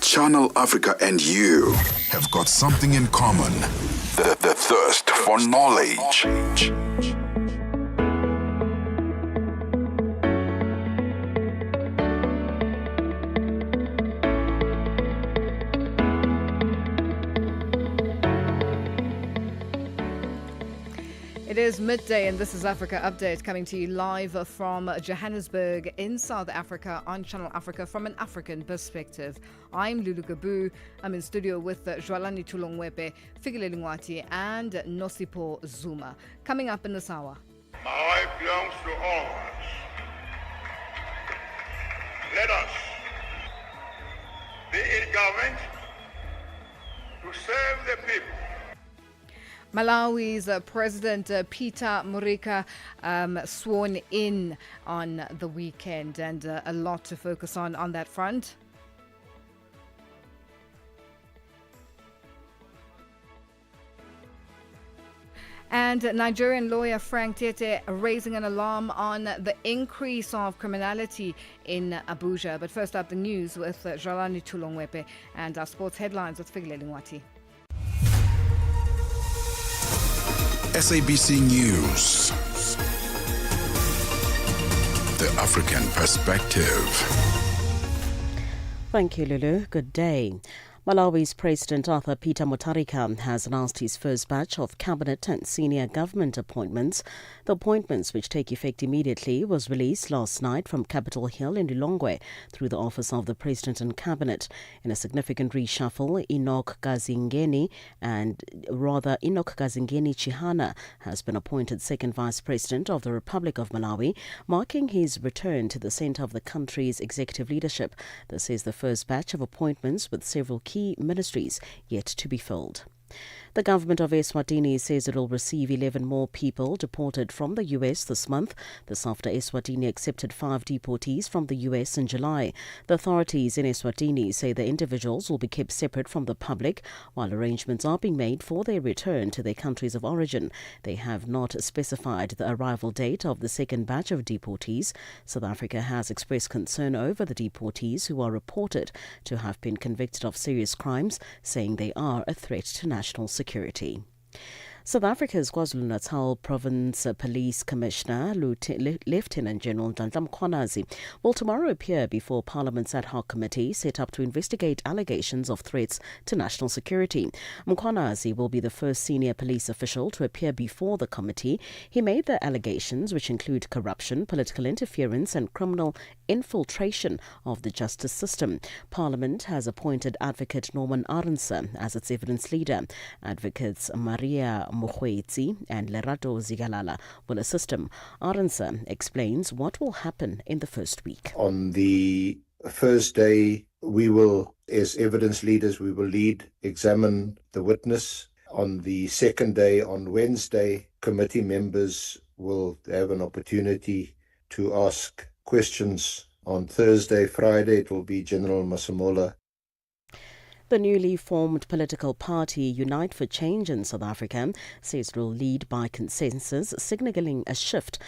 Channel Africa and you have got something in common. The thirst for knowledge. It is midday and this is Africa Update coming to you live from Johannesburg in South Africa on Channel Africa from an African perspective. I'm Lulu Gaboo. I'm in studio with Jwalani Tulongwepe, Fikile Lingwati and Nosipo Zuma. Coming up in this hour. My life belongs to all of us. Let us be in government to serve the people. Malawi's President Peter Mutharika sworn in on the weekend, and a lot to focus on that front. And Nigerian lawyer Frank Tete raising an alarm on the increase of criminality in Abuja. But first up, the news with Jwalani Tulongwepe and our sports headlines with Fikile Lingwati. SABC News. The African Perspective. Thank you, Lulu. Good day. Malawi's President Peter Mutharika has announced his first batch of cabinet and senior government appointments. The appointments, which take effect immediately, was released last night from Capitol Hill in Lilongwe through the office of the President and Cabinet. In a significant reshuffle, Enoch Gazingeni Chihana has been appointed second Vice President of the Republic of Malawi, marking his return to the centre of the country's executive leadership. This is the first batch of appointments with several key ministries yet to be filled. The government of Eswatini says it will receive 11 more people deported from the US this month. This after Eswatini accepted 5 deportees from the US in July. The authorities in Eswatini say the individuals will be kept separate from the public while arrangements are being made for their return to their countries of origin. They have not specified the arrival date of the second batch of deportees. South Africa has expressed concern over the deportees who are reported to have been convicted of serious crimes, saying they are a threat to national security. South Africa's KwaZulu-Natal Province Police Commissioner Lieutenant General Nhlanhla Mkhwanazi will tomorrow appear before Parliament's ad hoc committee set up to investigate allegations of threats to national security. Mkhwanazi will be the first senior police official to appear before the committee. He made the allegations, which include corruption, political interference and criminal infiltration of the justice system. Parliament has appointed Advocate Norman Arendse as its evidence leader. Advocates Maria Mokgweetsi and Lerato Zigalala will assist him. Arendse explains what will happen in the first week. On the first day, we will, as evidence leaders, we will examine the witness. On the second day, on Wednesday, committee members will have an opportunity to ask questions. On Thursday, Friday, it will be General Masemola. The newly formed political party Unite for Change in South Africa says it will lead by consensus, signalling a shift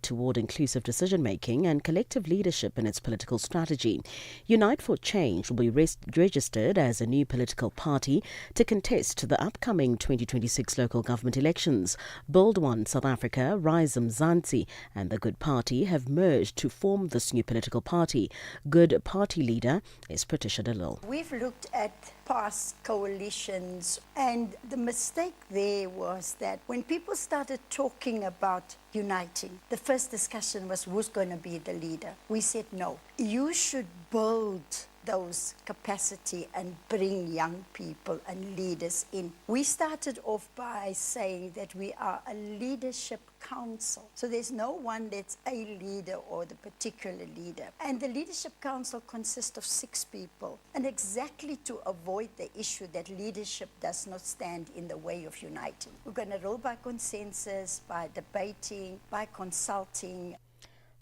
toward inclusive decision-making and collective leadership in its political strategy. Unite for Change will be registered as a new political party to contest the upcoming 2026 local government elections. Build One South Africa, Rise Mzansi and the Good Party have merged to form this new political party. Good Party leader is Patricia de Lille. We've looked at past coalitions, and the mistake there was that when people started talking about uniting, the first discussion was who's going to be the leader. We said no. You should build those capacity and bring young people and leaders in. We started off by saying that we are a leadership council. So there's no one that's a leader or the particular leader. And the leadership council consists of 6 people. And exactly to avoid the issue that leadership does not stand in the way of uniting. We're going to rule by consensus, by debating, by consulting.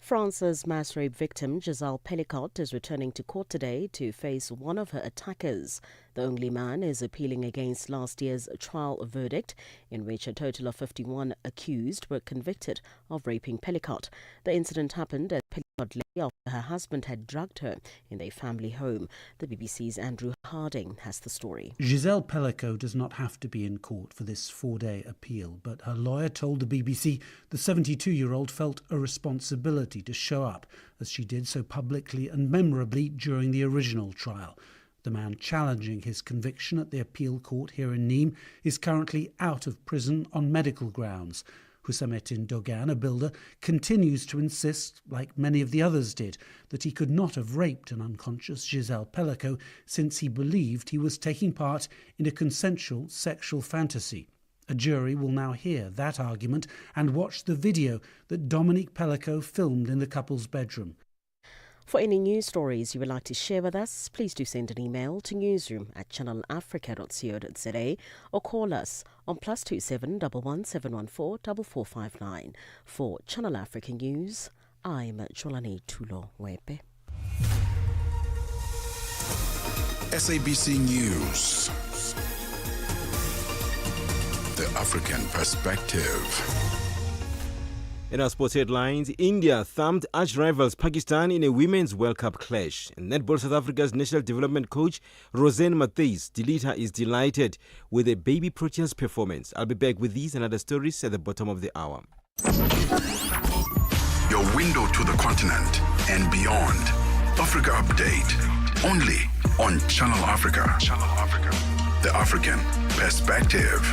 France's mass rape victim Giselle Pellicot is returning to court today to face one of her attackers. The The only man is appealing against last year's trial verdict, in which a total of 51 accused were convicted of raping Pellicott. The incident happened at Pellicott lay after her husband had drugged her in their family home. The BBC's Andrew Harding has the story. Giselle Pellicott does not have to be in court for this 4-day appeal, but her lawyer told the BBC the 72-year-old felt a responsibility to show up, as she did so publicly and memorably during the original trial. The man challenging his conviction at the appeal court here in Nîmes is currently out of prison on medical grounds. Hussamettin Dogan, a builder, continues to insist, like many of the others did, that he could not have raped an unconscious Giselle Pellicott since he believed he was taking part in a consensual sexual fantasy. A jury will now hear that argument and watch the video that Dominique Pellicott filmed in the couple's bedroom. For any news stories you would like to share with us, please do send an email to newsroom@channelafrica.co.za or call us on +27 11 714 4459. For Channel Africa News, I'm Jolani Tulo Wepe. SABC News. The African Perspective. In our sports headlines, India thumped arch-rivals Pakistan in a Women's World Cup clash. And Netball South Africa's national development coach, Rosanne Matthys, is delighted with a baby Proteas performance. I'll be back with these and other stories at the bottom of the hour. Your window to the continent and beyond. Africa Update. Only on Channel Africa. Channel Africa. The African Perspective.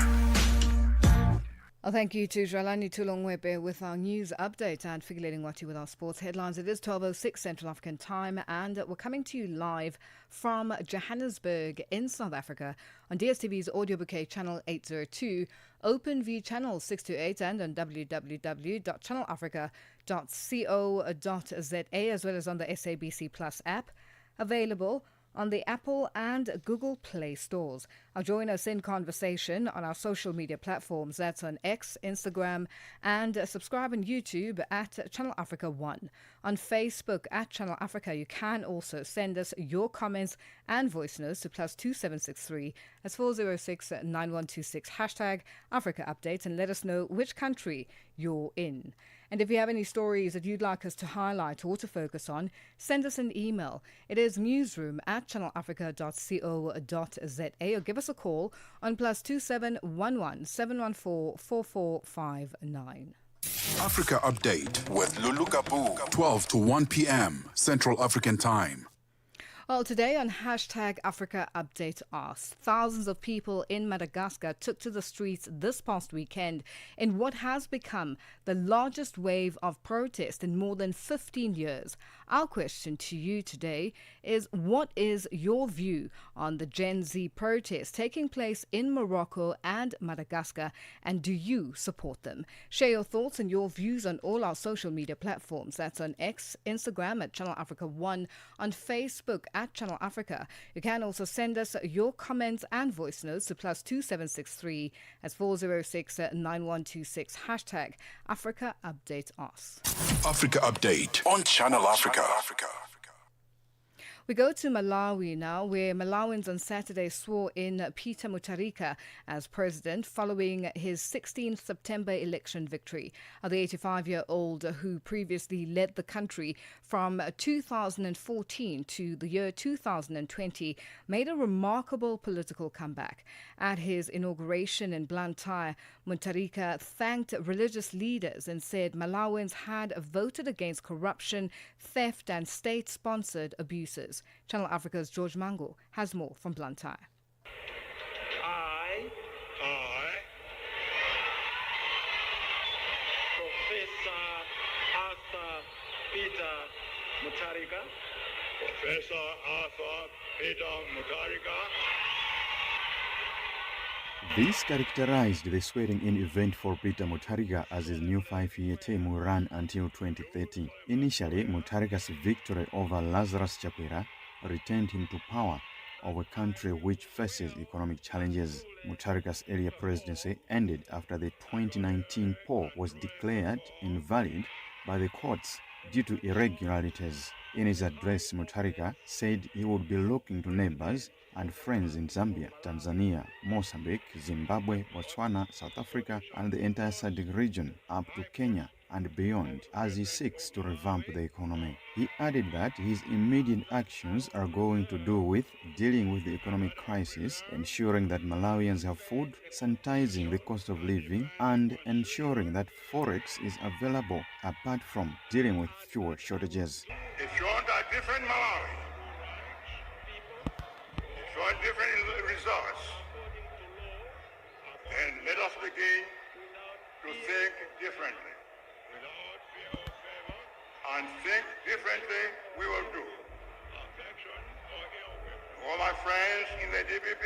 Thank you to Jalani Tulongwebe with our news update and Figulating Wati with our sports headlines. It is 12:06 Central African time and we're coming to you live from Johannesburg in South Africa on DSTV's audio bouquet channel 802, OpenView channel 628 and on www.channelafrica.co.za as well as on the SABC Plus app, available on the Apple and Google Play stores. Join us in conversation on our social media platforms. That's on X, Instagram, and subscribe on YouTube at Channel Africa 1. On Facebook at Channel Africa, you can also send us your comments and voice notes to +2763 as 406 9126 #Africa Update and let us know which country you're in. And if you have any stories that you'd like us to highlight or to focus on, send us an email. It is newsroom@channelafrica.co.za or give us a call on +2711 714 4459. Africa Update with Lulu Gaboo, 12 to 1 p.m. Central African Time. Well, today on #Africa Update Asks, thousands of people in Madagascar took to the streets this past weekend in what has become the largest wave of protest in more than 15 years. Our question to you today is, what is your view on the Gen Z protests taking place in Morocco and Madagascar, and do you support them? Share your thoughts and your views on all our social media platforms. That's on X, Instagram at Channel Africa 1, on Facebook at Channel Africa. You can also send us your comments and voice notes to +2763 as 406 9126 #Africa Update Us. Africa Update on Channel Africa. We go to Malawi now, where Malawians on Saturday swore in Peter Mutharika as president following his 16th September election victory. The 85-year-old, who previously led the country from 2014 to the year 2020, made a remarkable political comeback. At his inauguration in Blantyre, Mutharika thanked religious leaders and said Malawians had voted against corruption, theft and state-sponsored abuses. Channel Africa's George Mango has more from Blantyre. I, Professor Arthur Peter Mutharika. This characterized the swearing-in event for Peter Mutharika as his new 5-year term will run until 2030. Initially, Mutharika's victory over Lazarus Chakwera returned him to power of a country which faces economic challenges. Mutharika's earlier presidency ended after the 2019 poll was declared invalid by the courts due to irregularities. In his address, Mutharika said he would be looking to neighbors and friends in Zambia, Tanzania, Mozambique, Zimbabwe, Botswana, South Africa, and the entire SADC region up to Kenya and beyond as he seeks to revamp the economy. He added that his immediate actions are going to do with dealing with the economic crisis, ensuring that Malawians have food, sanitizing the cost of living, and ensuring that forex is available apart from dealing with fuel shortages. If you want a different Malawi, if you want different results, then let us begin to think differently. And think differently we will do. All my friends in the DPP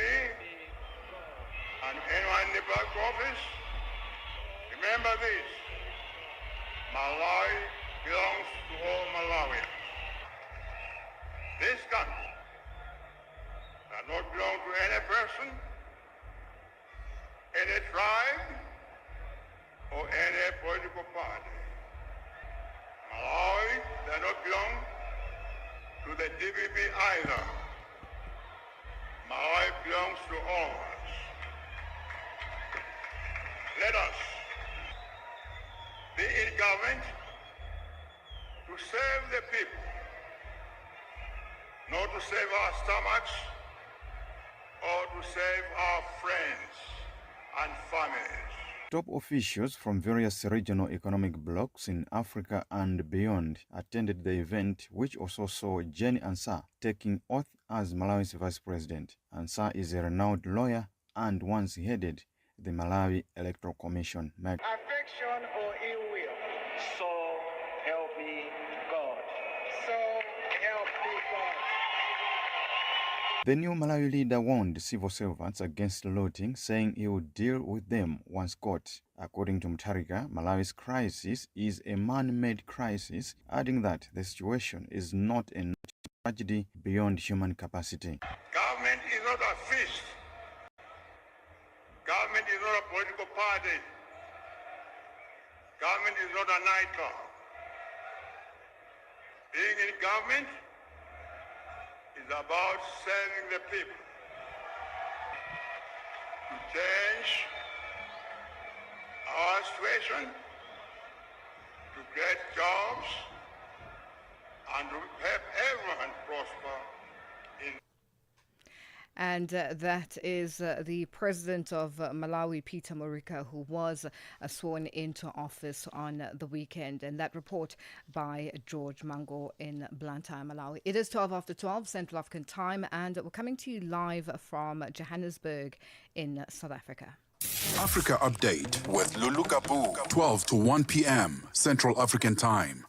and anyone in the back office, remember this: Malawi belongs to all Malawians. This country does not belong to any person, any tribe, or any political party. Malawi does not belong to the DPP either. Malawi belongs to all of us. Let us be in government to serve the people, not to save our stomachs or to save our friends and families. Top officials from various regional economic blocs in Africa and beyond attended the event, which also saw Jenny Ansah taking oath as Malawi's vice president. Ansah is a renowned lawyer and once headed the Malawi Electoral Commission. Affection or ill will, so help me God. So help me God. The new Malawi leader warned civil servants against looting, saying he would deal with them once caught. According to Mutharika, Malawi's crisis is a man-made crisis, adding that the situation is not a tragedy beyond human capacity. Government is not a feast. Government is not a political party. Government is not a nightclub. Being in government is about serving the people, to change our situation, to create jobs, and to help everyone prosper in. And that is the president of Malawi, Peter Mutharika, who was sworn into office on the weekend. And that report by George Mango in Blantyre, Malawi. It is 12 after 12 Central African time, and we're coming to you live from Johannesburg in South Africa. Africa Update with Lulu Gaboo, 12 to 1 p.m. Central African Time.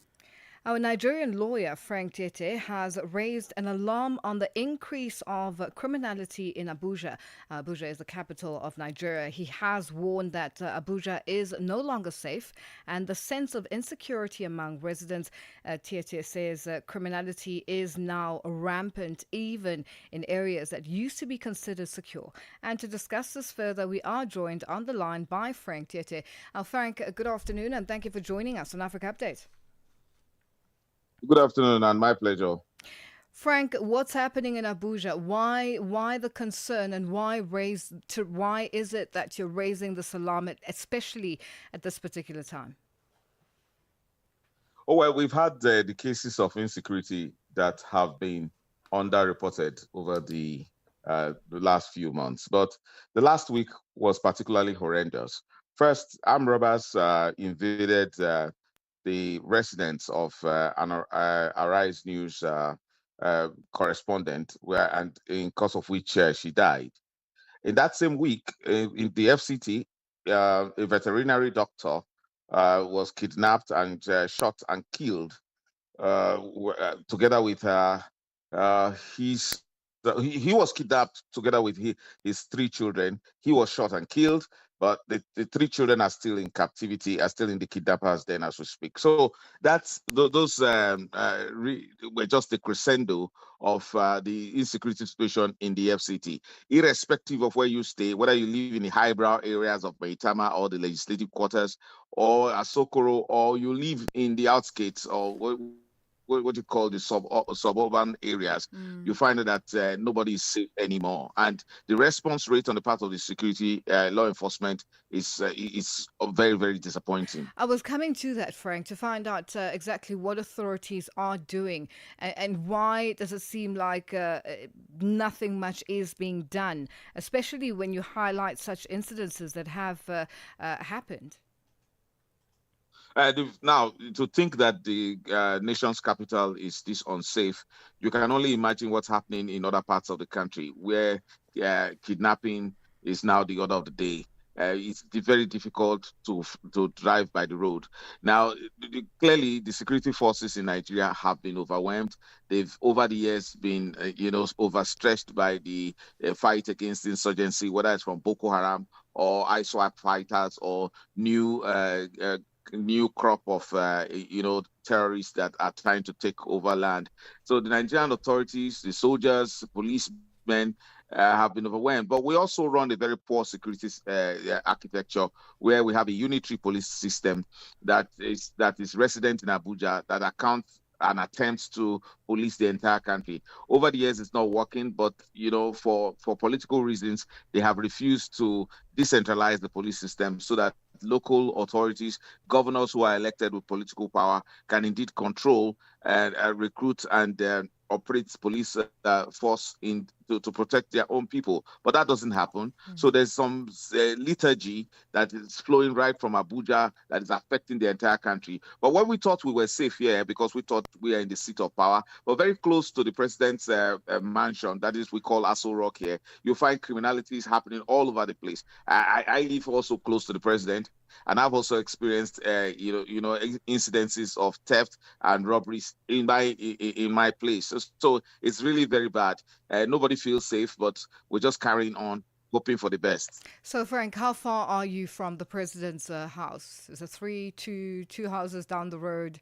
Our Nigerian lawyer, Frank Tete, has raised an alarm on the increase of criminality in Abuja. Abuja is the capital of Nigeria. He has warned that Abuja is no longer safe, and the sense of insecurity among residents, Tete says criminality is now rampant, even in areas that used to be considered secure. And to discuss this further, we are joined on the line by Frank Tete. Frank, good afternoon, and thank you for joining us on Africa Update. Good afternoon, and my pleasure. Frank, what's happening in Abuja? Why the concern, and why is it that you're raising this alarm, especially at this particular time? Oh, well, we've had the cases of insecurity that have been underreported over the last few months, but the last week was particularly horrendous. First, armed robbers invaded the residence of an Arise News correspondent, and in course of which she died. In that same week, in the FCT, a veterinary doctor was kidnapped and shot and killed, together with he was kidnapped together with his three children. He was shot and killed. but the three children are still in captivity, are still in the kidnappers den as we speak. So those were just the crescendo of the insecurity situation in the FCT. Irrespective of where you stay, whether you live in the highbrow areas of Maitama or the legislative quarters or Asokoro, or you live in the outskirts or what you call the suburban areas, you find that nobody is safe anymore. And the response rate on the part of the security law enforcement is very, very disappointing. I was coming to that, Frank, to find out exactly what authorities are doing and why does it seem like nothing much is being done, especially when you highlight such incidences that have happened. Now, to think that the nation's capital is this unsafe, you can only imagine what's happening in other parts of the country where kidnapping is now the order of the day. It's very difficult to drive by the road. Now, clearly, the security forces in Nigeria have been overwhelmed. They've, over the years, been, overstretched by the fight against insurgency, whether it's from Boko Haram or ISWAP fighters or new crop of terrorists that are trying to take over land. So the Nigerian authorities, the soldiers, policemen have been overwhelmed. But we also run a very poor security architecture where we have a unitary police system that is resident in Abuja that accounts and attempts to police the entire country. Over the years, it's not working, but for political reasons, they have refused to decentralize the police system so that local authorities, governors who are elected with political power, can indeed control and recruit and operate police force to protect their own people. But that doesn't happen. So there's some liturgy that is flowing right from Abuja that is affecting the entire country. But when we thought we were safe here because we thought we are in the seat of power, but very close to the president's mansion, that is we call Aso Rock here, you find criminality is happening all over the place. I live also close to the president, and I've also experienced incidences of theft and robberies in my place. So it's really very bad. Nobody feels safe, but we're just carrying on, hoping for the best. So, Frank, how far are you from the president's house? Is it two houses down the road?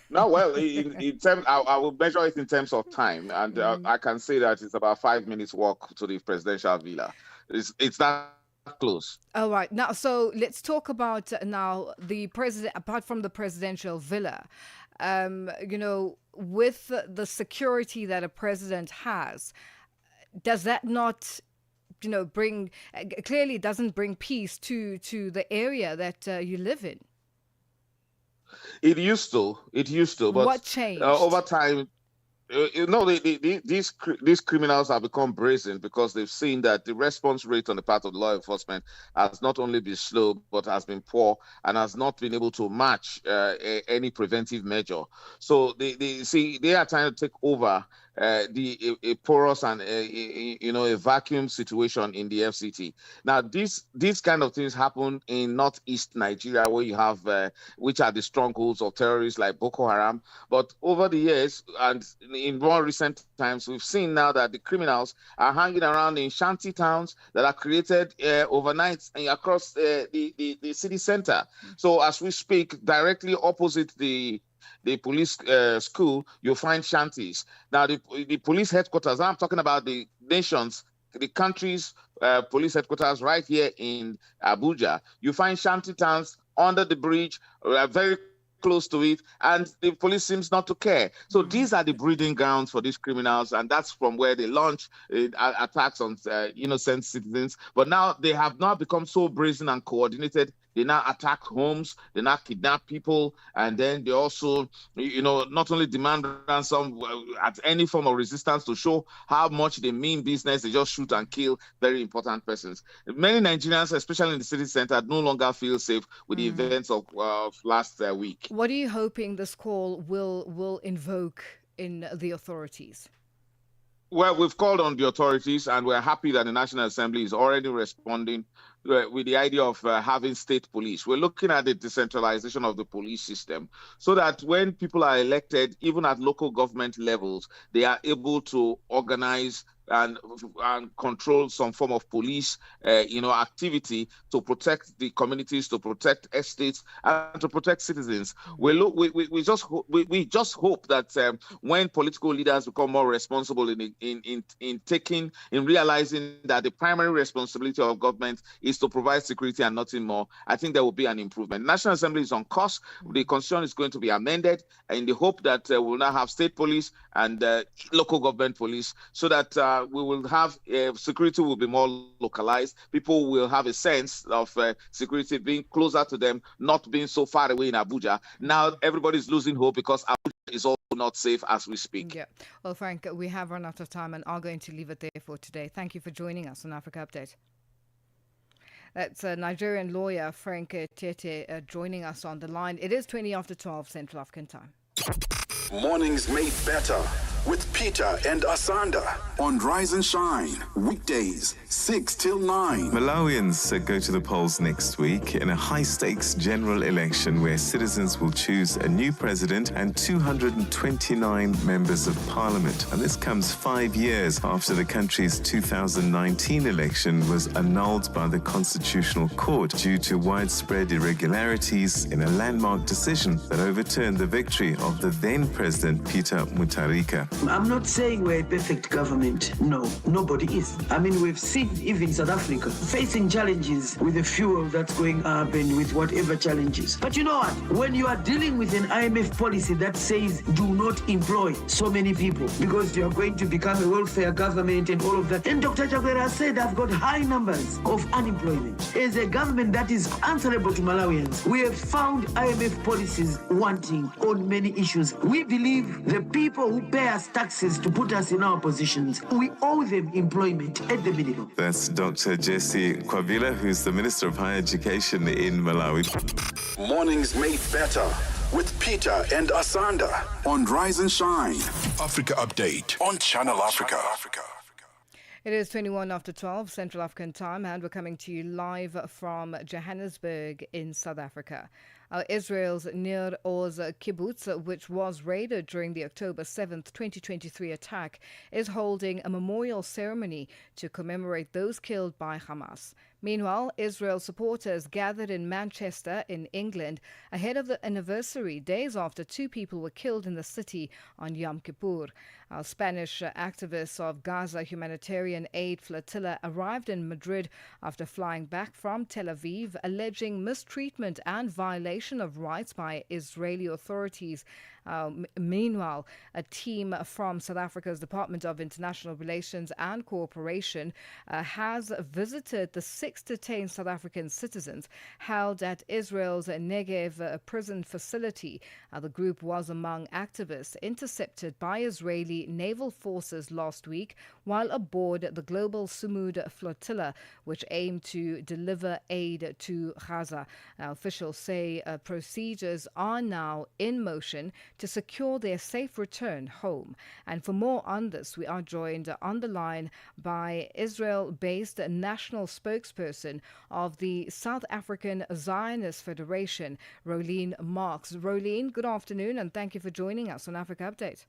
No, well, in terms, I will measure it in terms of time, and I can say that it's about 5 minutes walk to the presidential villa. It's not close. All right. Now, so let's talk about now the president, apart from the presidential villa, with the security that a president has, does that not, clearly doesn't bring peace to the area that you live in? It used to, but what changed? Over time, these criminals have become brazen because they've seen that the response rate on the part of law enforcement has not only been slow, but has been poor and has not been able to match any preventive measure. So they are trying to take over a porous and a vacuum situation in the FCT. Now, these kind of things happen in northeast Nigeria, where you have which are the strongholds of terrorists like Boko Haram. But over the years and in more recent times, we've seen now that the criminals are hanging around in shanty towns that are created overnight across the city center. So as we speak, directly opposite the police school, you'll find shanties. Now, the police headquarters, I'm talking about the country's police headquarters right here in Abuja, you find shanty towns under the bridge, very close to it, and the police seems not to care. So these are the breeding grounds for these criminals, and that's from where they launch attacks on innocent citizens. But now they have now become so brazen and coordinated. They now attack homes, they now kidnap people, and then they also, not only demand ransom at any form of resistance to show how much they mean business, they just shoot and kill very important persons. Many Nigerians, especially in the city center, no longer feel safe with the events of last week. What are you hoping this call will invoke in the authorities? Well, we've called on the authorities, and we're happy that the National Assembly is already responding with the idea of having state police. We're looking at the decentralization of the police system so that when people are elected, even at local government levels, they are able to organize and control some form of police, activity to protect the communities, to protect estates, and to protect citizens. We just hope that when political leaders become more responsible in realizing that the primary responsibility of government is to provide security and nothing more, I think there will be an improvement. National Assembly is on course. The constitution is going to be amended in the hope that we'll now have state police and local government police, so that we will have security will be more localized. People will have a sense of security being closer to them, not being so far away in Abuja. Now everybody's losing hope because Abuja is also not safe as we speak. Yeah. Well, Frank, we have run out of time and are going to leave it there for today. Thank you for joining us on Africa Update. That's a Nigerian lawyer, Frank Tete, joining us on the line. It is 20 after 12 Central African time. Mornings made better with Peter and Asanda on Rise and Shine. Weekdays, 6 till 9. Malawians go to the polls next week in a high-stakes general election where citizens will choose a new president and 229 members of parliament. And this comes 5 years after the country's 2019 election was annulled by the Constitutional Court due to widespread irregularities in a landmark decision that overturned the victory of the then President Peter Mutharika. I'm not saying we're a perfect government. No, nobody is. I mean, we've seen even South Africa facing challenges with the fuel that's going up and with whatever challenges. But you know what? When you are dealing with an IMF policy that says do not employ so many people because you are going to become a welfare government and all of that. And Dr. Chakwera said I've got high numbers of unemployment. As a government that is answerable to Malawians, we have found IMF policies wanting on many issues. We believe the people who pay us taxes to put us in our positions, we owe them employment at the minimum. That's Dr. Jesse Kwabila, who's the Minister of Higher Education in Malawi. Mornings made better with Peter and Asanda on Rise and Shine. Africa Update on Channel Africa. It is 21 after 12 Central African time, and we're coming to you live from Johannesburg in South Africa. Israel's Nir Oz kibbutz, which was raided during the October 7th, 2023 attack, is holding a memorial ceremony to commemorate those killed by Hamas. Meanwhile, Israel supporters gathered in Manchester in England ahead of the anniversary, days after 2 people were killed in the city on Yom Kippur. Our Spanish activists of Gaza Humanitarian Aid Flotilla arrived in Madrid after flying back from Tel Aviv, alleging mistreatment and violation of rights by Israeli authorities. Meanwhile, a team from South Africa's Department of International Relations and Cooperation has visited the 6 detained South African citizens held at Israel's Negev prison facility. The group was among activists intercepted by Israeli naval forces last week while aboard the global Sumud flotilla, which aimed to deliver aid to Gaza. Officials say procedures are now in motion to secure their safe return home. And for more on this, we are joined on the line by Israel-based national spokesperson of the South African Zionist Federation, Rolene Marks. Rolene, good afternoon, and thank you for joining us on Africa Update.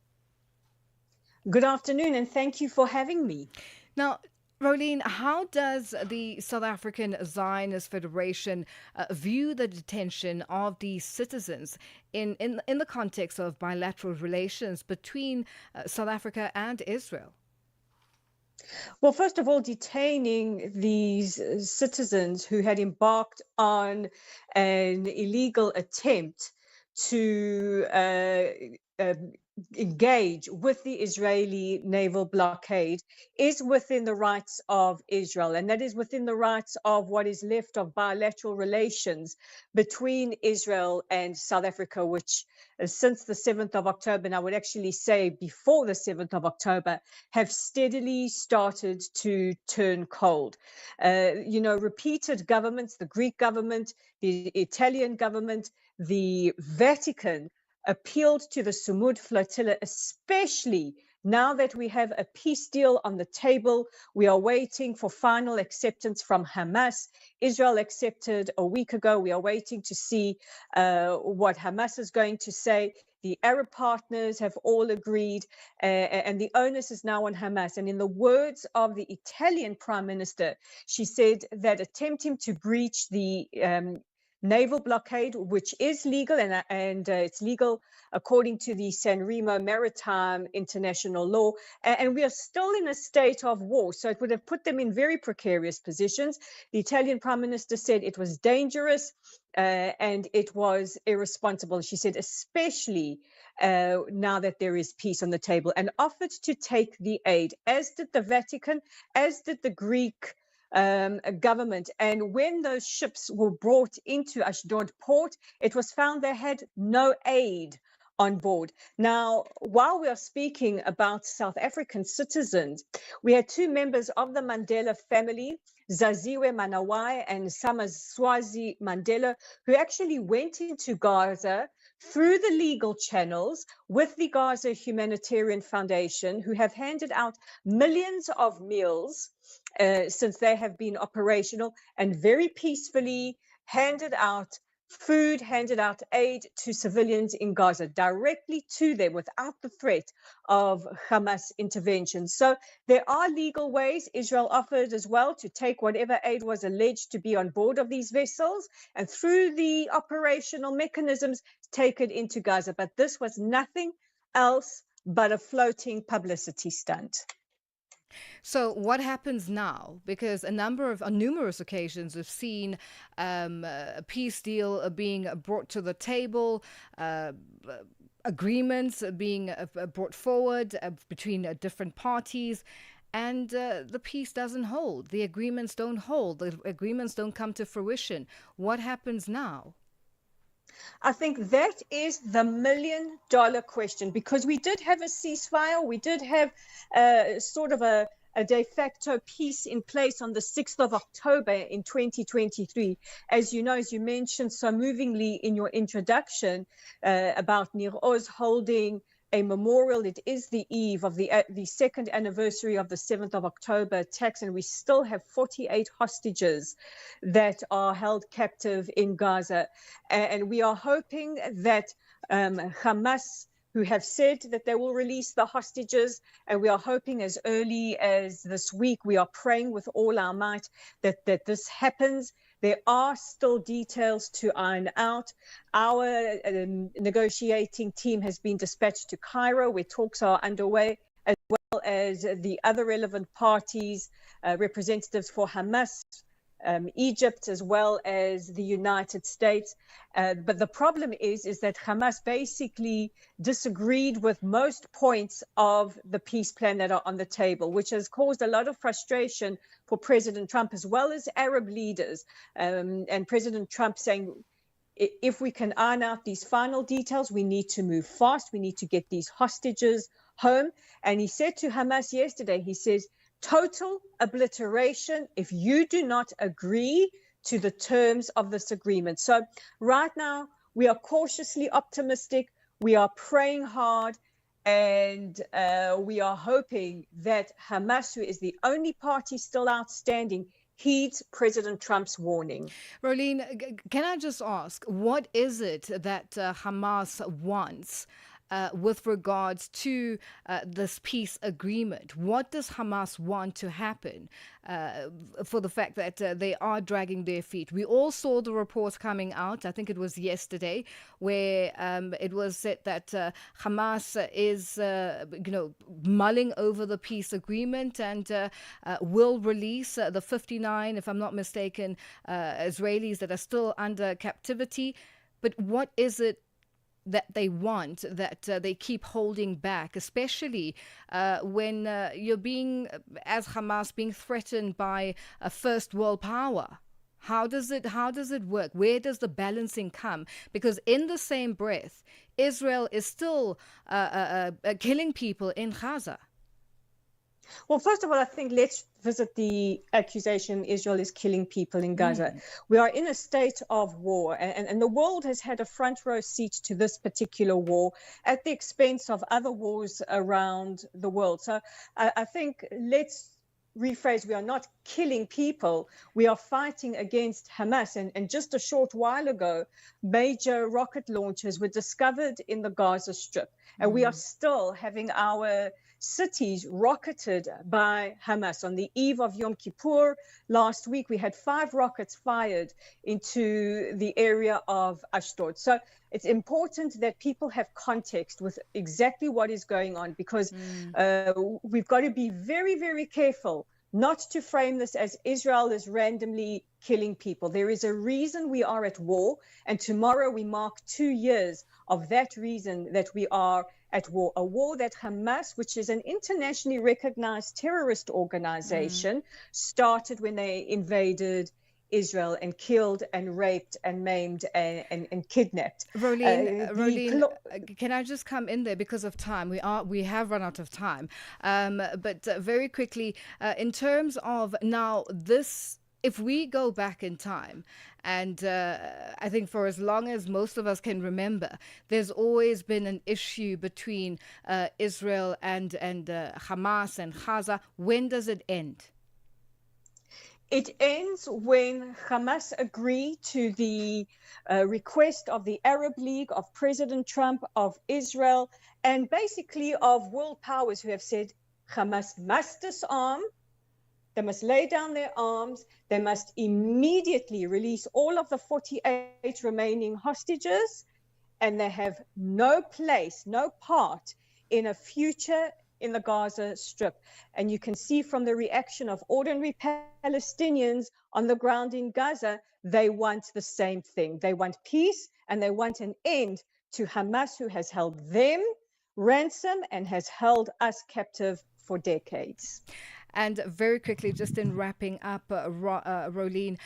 Good afternoon, and thank you for having me. Now, Rolene, how does the South African Zionist Federation view the detention of these citizens in the context of bilateral relations between South Africa and Israel? Well, first of all, detaining these citizens who had embarked on an illegal attempt to engage with the Israeli naval blockade is within the rights of Israel, and that is within the rights of what is left of bilateral relations between Israel and South Africa, which since the 7th of October, and I would actually say before the 7th of October, have steadily started to turn cold. Repeated governments, the Greek government, the Italian government, the Vatican, appealed to the Sumud flotilla, especially Now that we have a peace deal on the table, we are waiting for final acceptance from Hamas. Israel accepted a week ago. We are waiting to see what Hamas is going to say. The Arab partners have all agreed, and the onus is now on Hamas. And in the words of the Italian Prime Minister, she said that attempting to breach the naval blockade, which is legal, and it's legal according to the San Remo Maritime International Law, and we are still in a state of war, so it would have put them in very precarious positions. The Italian Prime Minister said it was dangerous and it was irresponsible. She said, especially now that there is peace on the table, and offered to take the aid, as did the Vatican, as did the Greek government. And when those ships were brought into Ashdod port, it was found they had no aid on board. Now, while we are speaking about South African citizens, we had two members of the Mandela family, Zaziwe Manawai and Samaswazi Mandela, who actually went into Gaza through the legal channels with the Gaza Humanitarian Foundation, who have handed out millions of meals since they have been operational, and very peacefully handed out food, handed out aid to civilians in Gaza, directly to them without the threat of Hamas intervention. So there are legal ways. Israel offered as well to take whatever aid was alleged to be on board of these vessels, and through the operational mechanisms, take it into Gaza. But this was nothing else but a floating publicity stunt. So what happens now? Because on numerous occasions we've seen a peace deal being brought to the table, agreements being brought forward between different parties, and the peace doesn't hold. The agreements don't hold. The agreements don't come to fruition. What happens now? I think that is the $1 million question, because we did have a ceasefire. We did have sort of a de facto peace in place on the 6th of October in 2023. As you know, as you mentioned so movingly in your introduction about Nir Oz holding a memorial. It is the eve of the second anniversary of the 7th of October attacks, and we still have 48 hostages that are held captive in Gaza. And we are hoping that Hamas, who have said that they will release the hostages, and we are hoping as early as this week, we are praying with all our might that this happens. There are still details to iron out. Our negotiating team has been dispatched to Cairo, where talks are underway, as well as the other relevant parties, representatives for Hamas, Egypt, as well as the United States. But the problem is that Hamas basically disagreed with most points of the peace plan that are on the table, which has caused a lot of frustration for President Trump, as well as Arab leaders. And President Trump saying, if we can iron out these final details, we need to move fast. We need to get these hostages home. And he said to Hamas yesterday, he says, total obliteration if you do not agree to the terms of this agreement. So right now, we are cautiously optimistic. We are praying hard, and we are hoping that Hamas, who is the only party still outstanding, heeds President Trump's warning. Rolene, can I just ask, what is it that Hamas wants with regards to this peace agreement? What does Hamas want to happen for the fact that they are dragging their feet? We all saw the reports coming out, I think it was yesterday, where it was said that Hamas is mulling over the peace agreement and will release the 59, if I'm not mistaken, Israelis that are still under captivity. But what is it that they want, that they keep holding back, especially when you're being, as Hamas, being threatened by a first world power? How does it work? Where does the balancing come? Because in the same breath, Israel is still killing people in Gaza. Well, first of all, I think let's visit the accusation Israel is killing people in Gaza. We are in a state of war, and the world has had a front row seat to this particular war at the expense of other wars around the world. So I think let's rephrase, we are not killing people, we are fighting against Hamas. And just a short while ago, major rocket launchers were discovered in the Gaza Strip. And we are still having our cities rocketed by Hamas. On the eve of Yom Kippur last week, we had 5 rockets fired into the area of Ashdod. So it's important that people have context with exactly what is going on, because we've got to be very, very careful not to frame this as Israel is randomly killing people. There is a reason we are at war, and tomorrow we mark 2 years of that reason that we are at war. A war that Hamas, which is an internationally recognized terrorist organization, started when they invaded Israel and killed and raped and maimed and kidnapped. Rolene, can I just come in there because of time? We have run out of time. But very quickly, in terms of now this, if we go back in time, and I think for as long as most of us can remember, there's always been an issue between Israel and Hamas and Gaza. When does it end? It ends when Hamas agree to the request of the Arab League, of President Trump, of Israel, and basically of world powers who have said Hamas must disarm, they must lay down their arms, they must immediately release all of the 48 remaining hostages, and they have no place, no part in a future in the Gaza Strip. And you can see from the reaction of ordinary Palestinians on the ground in Gaza, they want the same thing. They want peace, and they want an end to Hamas, who has held them ransom and has held us captive for decades. And very quickly, just in wrapping up, Rolene,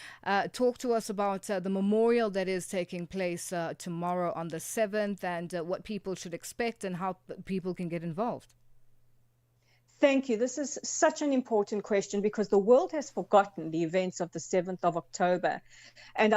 talk to us about the memorial that is taking place tomorrow on the 7th, and what people should expect and how people can get involved. Thank you. This is such an important question, because the world has forgotten the events of the 7th of October. And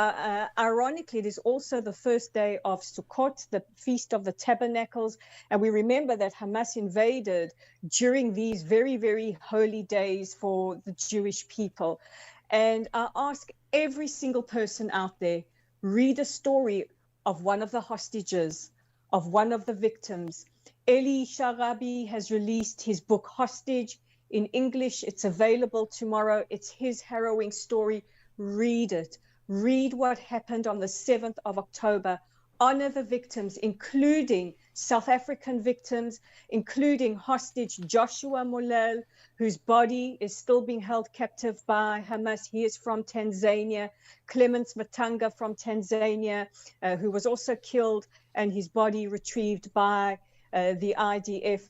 ironically, it is also the first day of Sukkot, the Feast of the Tabernacles. And we remember that Hamas invaded during these very, very holy days for the Jewish people. And I ask every single person out there, read a story of one of the hostages, of one of the victims. Eli Sharabi has released his book Hostage in English. It's available tomorrow. It's his harrowing story. Read it. Read what happened on the 7th of October. Honor the victims, including South African victims, including hostage Joshua Molel, whose body is still being held captive by Hamas. He is from Tanzania. Clemens Matanga from Tanzania, who was also killed, and his body retrieved by the IDF.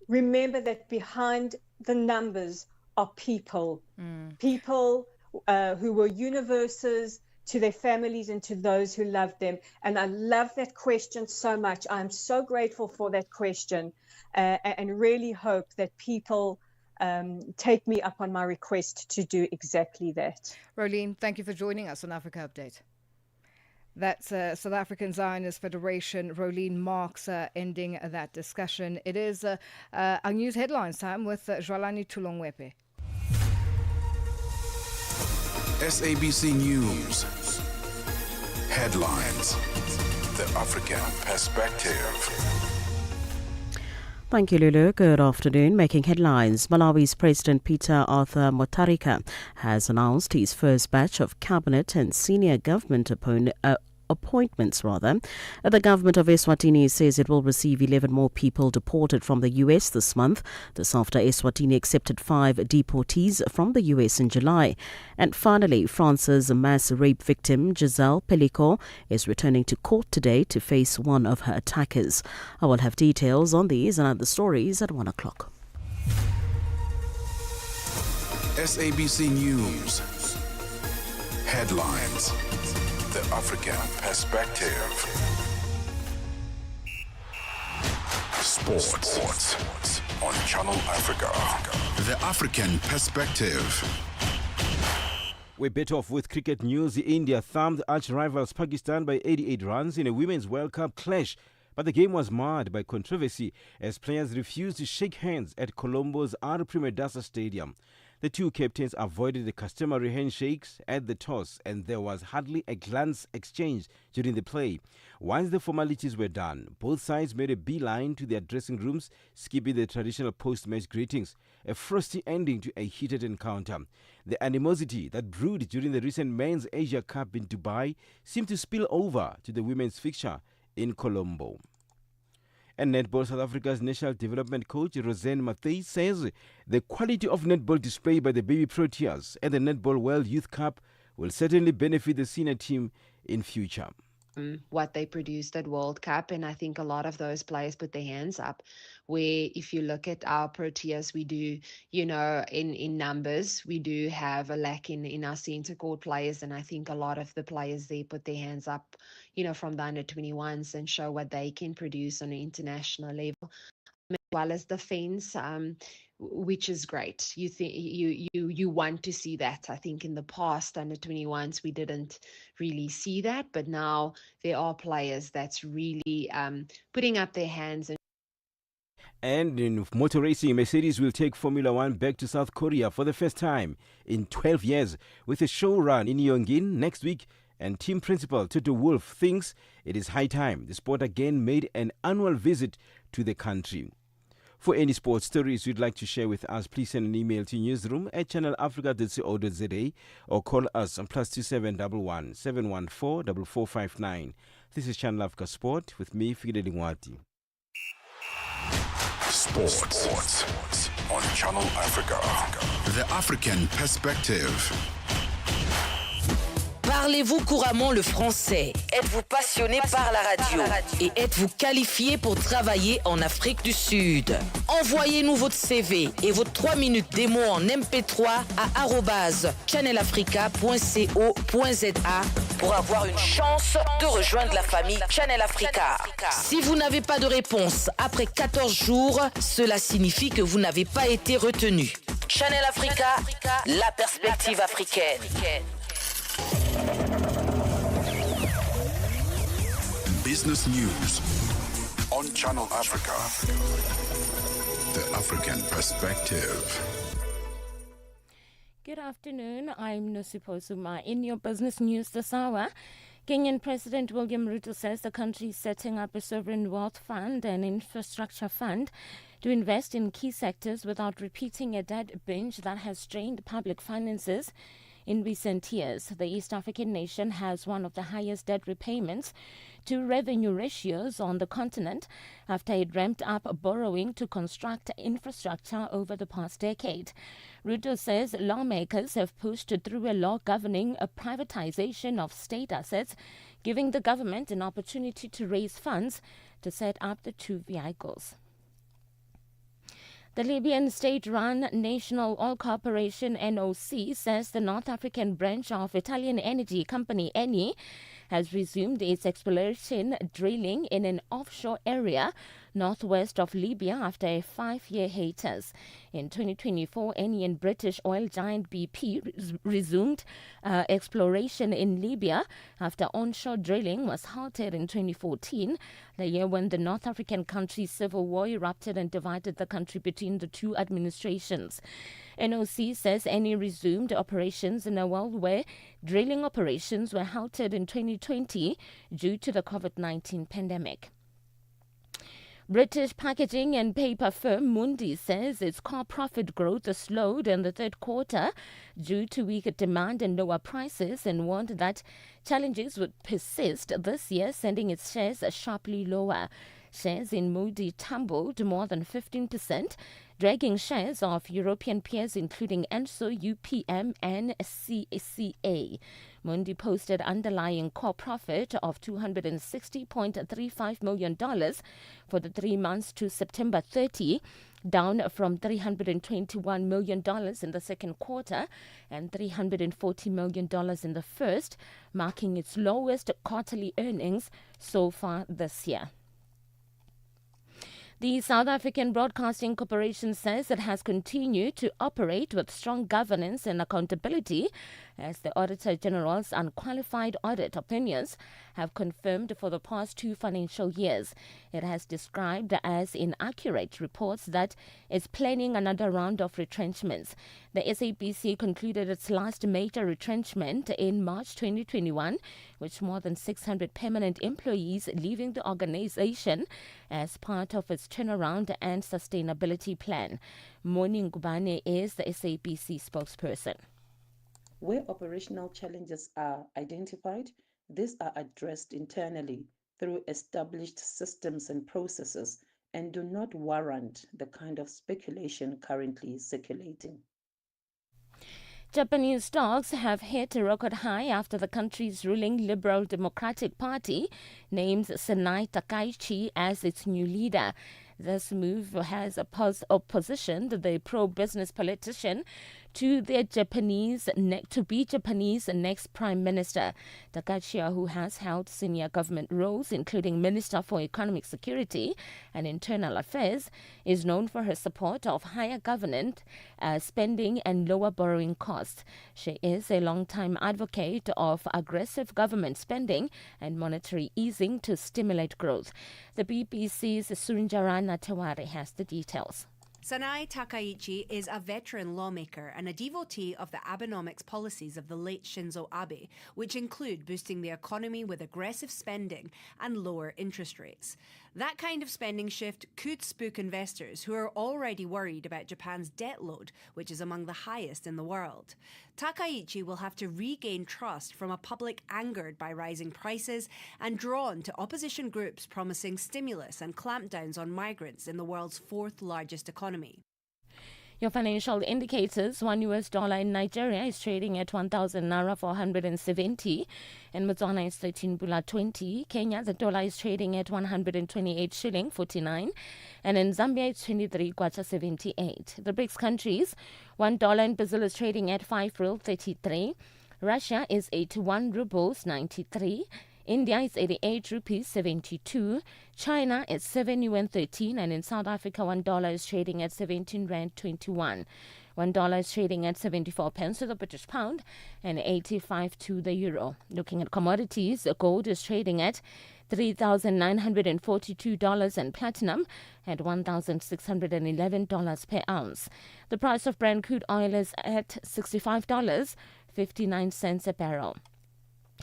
Remember that behind the numbers are people, people who were universes to their families and to those who loved them. And I love that question so much. I'm so grateful for that question, and really hope that people take me up on my request to do exactly that. Rolene, thank you for joining us on Africa Update. That's South African Zionist Federation. Rolene Marks ending that discussion. It is our news headlines time with Jwalani Tulongwepe. SABC News. Headlines. The African Perspective. Thank you, Lulu. Good afternoon. Making headlines, Malawi's President Peter Arthur Mutharika has announced his first batch of cabinet and senior government appointments. The government of Eswatini says it will receive 11 more people deported from the US this month. This after Eswatini accepted 5 deportees from the US in July. And finally, France's mass rape victim Giselle Pellico is returning to court today to face one of her attackers. I will have details on these and other stories at 1 o'clock. SABC News. Headlines. The African Perspective. Sports. on Channel Africa. The African Perspective. We're better off with cricket news. India thumped arch-rivals Pakistan by 88 runs in a Women's World Cup clash. But the game was marred by controversy as players refused to shake hands at Colombo's R. Premadasa Stadium. The two captains avoided the customary handshakes at the toss, and there was hardly a glance exchanged during the play. Once the formalities were done, both sides made a beeline to their dressing rooms, skipping the traditional post-match greetings, a frosty ending to a heated encounter. The animosity that brewed during the recent Men's Asia Cup in Dubai seemed to spill over to the women's fixture in Colombo. And Netball South Africa's national development coach, Rosanne Mathey, says the quality of netball displayed by the Baby Proteas at the Netball World Youth Cup will certainly benefit the senior team in future. What they produced at World Cup, and I think a lot of those players put their hands up. Where if you look at our Proteas, we do, in numbers, we do have a lack in our center court players, and I think a lot of the players there put their hands up, from the under-21s and show what they can produce on an international level, as well as defense, which is great. You want to see that. I think in the past under-21s we didn't really see that, but now there are players that's really putting up their hands. And in motor racing, Mercedes will take Formula One back to South Korea for the first time in 12 years with a show run in Yongin next week. And team principal Toto Wolff thinks it is high time the sport again made an annual visit to the country. For any sports stories you'd like to share with us, please send an email to newsroom@channelafrica.co.za or call us on +2711 714 4459. This is Channel Africa Sport with me, Fide Lingwati. Sports on Channel Africa. The African Perspective. Parlez-vous couramment le français? Êtes-vous passionné par la radio? Et êtes-vous qualifié pour travailler en Afrique du Sud? Envoyez-nous votre CV et vos 3 minutes démo en MP3 à @channelafrica.co.za pour avoir une chance de rejoindre la famille Channel Africa. Si vous n'avez pas de réponse après 14 jours, cela signifie que vous n'avez pas été retenu. Channel Africa, la perspective africaine. Business news on Channel Africa. The African Perspective. Good afternoon. I'm Nosipo Zuma. In your business news this hour, Kenyan President William Ruto says the country is setting up a sovereign wealth fund and infrastructure fund to invest in key sectors without repeating a debt binge that has strained public finances in recent years. The East African nation has one of the highest debt repayments to revenue ratios on the continent after it ramped up borrowing to construct infrastructure over the past decade. Ruto says lawmakers have pushed through a law governing a privatization of state assets, giving the government an opportunity to raise funds to set up the two vehicles. The Libyan state-run National Oil Corporation NOC says the North African branch of Italian energy company Eni has resumed its exploration drilling in an offshore area northwest of Libya after a 5-year hiatus. In 2024, Eni and British oil giant BP resumed exploration in Libya after onshore drilling was halted in 2014, the year when the North African country's civil war erupted and divided the country between the two administrations. NOC says Eni resumed operations in a world where drilling operations were halted in 2020 due to the COVID-19 pandemic. British packaging and paper firm Mundi says its core profit growth slowed in the third quarter due to weaker demand and lower prices, and warned that challenges would persist this year, sending its shares sharply lower. Shares in Moody tumbled more than 15%, dragging shares of European peers including Enso, UPM and CCA. Mundi posted underlying core profit of $260.35 million for the 3 months to September 30, down from $321 million in the second quarter and $340 million in the first, marking its lowest quarterly earnings so far this year. The South African Broadcasting Corporation says it has continued to operate with strong governance and accountability as the Auditor General's unqualified audit opinions have confirmed for the past 2 financial years. It has described as inaccurate reports that it's planning another round of retrenchments. The SABC concluded its last major retrenchment in March 2021, with more than 600 permanent employees leaving the organization as part of its turnaround and sustainability plan. Moni Ngubane is the SABC spokesperson. Where operational challenges are identified, these are addressed internally through established systems and processes and do not warrant the kind of speculation currently circulating. Japanese stocks have hit a record high after the country's ruling Liberal Democratic Party names Sanai Takaichi as its new leader. This move has positioned the pro-business politician to be Japanese next prime minister. Takaichi, who has held senior government roles including Minister for Economic Security and Internal Affairs, is known for her support of higher government spending and lower borrowing costs. She is a long-time advocate of aggressive government spending and monetary easing to stimulate growth. The BBC's Sunjarana Tawari has the details. Sanai Takaichi is a veteran lawmaker and a devotee of the Abenomics policies of the late Shinzo Abe, which include boosting the economy with aggressive spending and lower interest rates. That kind of spending shift could spook investors who are already worried about Japan's debt load, which is among the highest in the world. Takaichi will have to regain trust from a public angered by rising prices and drawn to opposition groups promising stimulus and clampdowns on migrants in the world's fourth largest economy. Your financial indicators: $1 in Nigeria is trading at 1,000 naira for 170. In Botswana is 13 bula 20. Kenya, the dollar is trading at 128 shilling 49. And in Zambia, it's 23 kwacha 78. The BRICS countries: $1 in Brazil is trading at 5 real 33. Russia is 81 rubles 93. India is 88 rupees 72. China is 7 yuan 13, and in South Africa $1 is trading at 17 rand 21. $1 is trading at 74 pence to the British pound and 85 to the euro. Looking at commodities, gold is trading at $3,942 and platinum at $1,611 per ounce. The price of Brent crude oil is at $65.59 a barrel.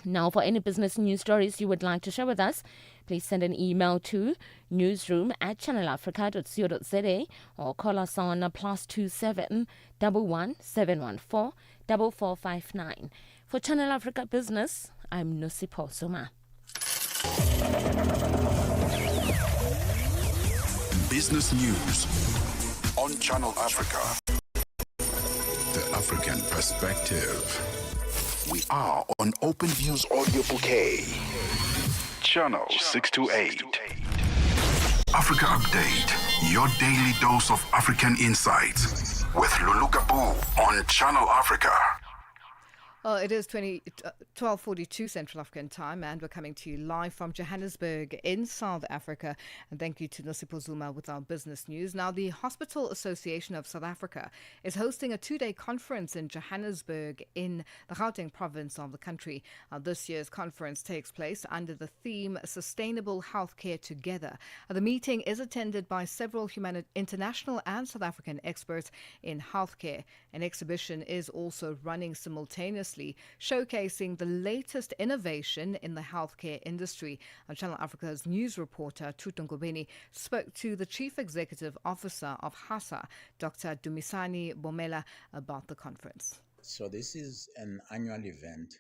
Now, for any business news stories you would like to share with us, please send an email to newsroom@channelafrica.co.za or call us on +27 11 714 4459. For Channel Africa Business, I'm Nosipo Soma. Business news on Channel Africa. The African perspective. We are on Open Views Audio Bouquet. Channel 628. Africa Update. Your daily dose of African insights. With Lulu Gaboo on Channel Africa. Well, it is 12:42 Central African time, and we're coming to you live from Johannesburg in South Africa. And thank you to Nosipo Zuma with our business news. Now, the Hospital Association of South Africa is hosting a 2-day conference in Johannesburg in the Gauteng province of the country. This year's conference takes place under the theme Sustainable Healthcare Together. The meeting is attended by several international and South African experts in healthcare. An exhibition is also running simultaneously, showcasing the latest innovation in the healthcare industry. Channel Africa's news reporter Tutu Ngobeni spoke to the Chief Executive Officer of HASA, Dr. Dumisani Bomela, about the conference. So this is an annual event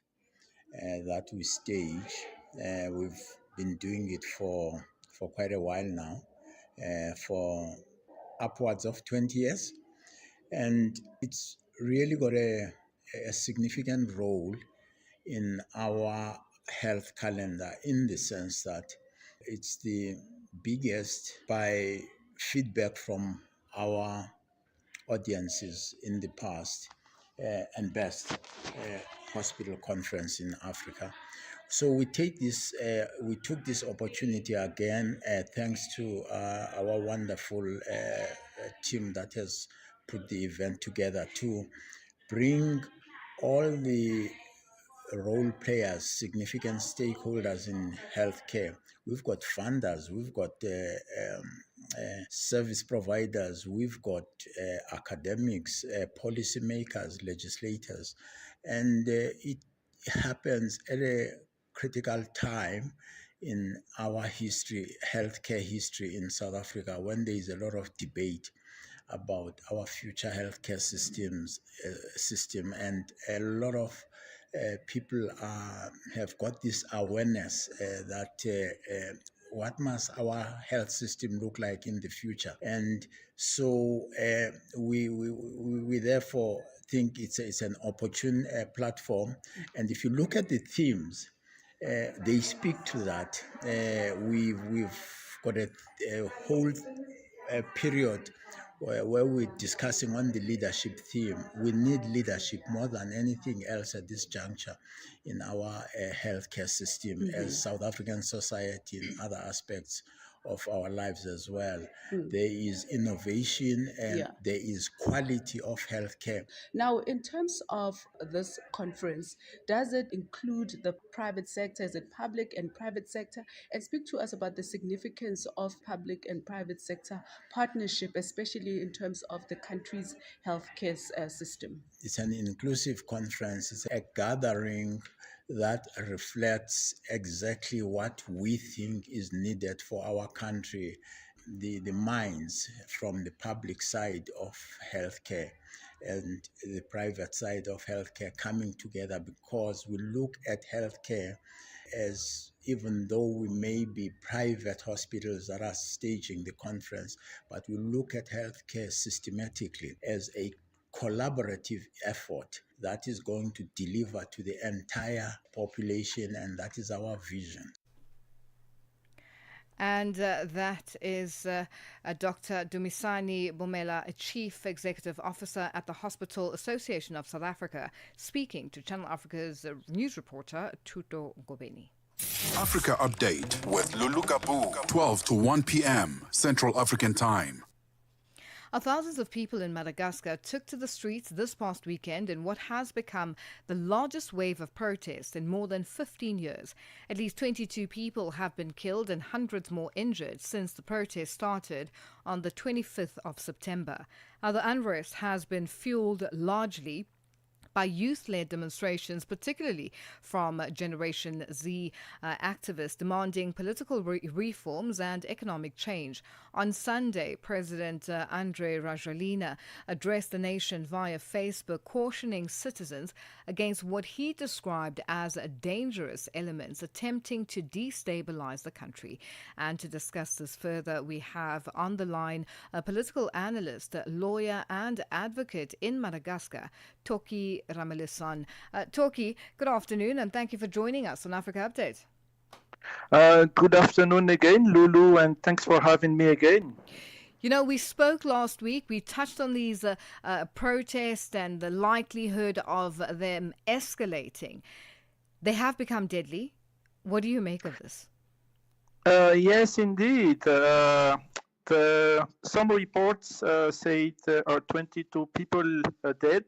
that we stage. We've been doing it for quite a while now, for upwards of 20 years. And it's really got a significant role in our health calendar, in the sense that it's the biggest by feedback from our audiences in the past and best hospital conference in Africa. So we took this opportunity again, thanks to our wonderful team that has put the event together, to bring all the role players, significant stakeholders in healthcare. We've got funders, we've got service providers, we've got academics, policymakers, legislators, and it happens at a critical time in our history, healthcare history in South Africa, when there is a lot of debate about our future healthcare system, and a lot of people have got this awareness that what must our health system look like in the future. And so we therefore think it's an opportune platform. And if you look at the themes, they speak to that. We've got a whole period where we're discussing on the leadership theme. We need leadership more than anything else at this juncture in our healthcare system as South African society and other aspects of our lives as well. There is innovation and there is quality of healthcare. Now, in terms of this conference, does it include the private sector? Is it public and private sector? And speak to us about the significance of public and private sector partnership, especially in terms of the country's healthcare system. It's an inclusive conference. It's a gathering that reflects exactly what we think is needed for our country. The minds from the public side of healthcare and the private side of healthcare coming together, because we look at healthcare as, even though we may be private hospitals that are staging the conference, but we look at healthcare systematically as a collaborative effort that is going to deliver to the entire population, and that is our vision. And that is Dr. Dumisani Bomela, a Chief Executive Officer at the Hospital Association of South Africa, speaking to Channel Africa's news reporter, Tuto Ngobeni. Africa Update with Lulu Gaboo, 12 to 1 p.m. Central African Time. Thousands of people in Madagascar took to the streets this past weekend in what has become the largest wave of protest in more than 15 years. At least 22 people have been killed and hundreds more injured since the protest started on the 25th of September. The unrest has been fueled largely by youth-led demonstrations, particularly from Generation Z activists demanding political reforms and economic change. On Sunday, President Andry Rajoelina addressed the nation via Facebook, cautioning citizens against what he described as dangerous elements attempting to destabilize the country. And to discuss this further, we have on the line a political analyst, lawyer and advocate in Madagascar, Toki Ramelisan. Toki, good afternoon and thank you for joining us on Africa Update. Good afternoon again, Lulu, and thanks for having me again. You know, we spoke last week. We touched on these protests and the likelihood of them escalating. They have become deadly. What do you make of this? Yes, indeed. Some reports say there are 22 people dead.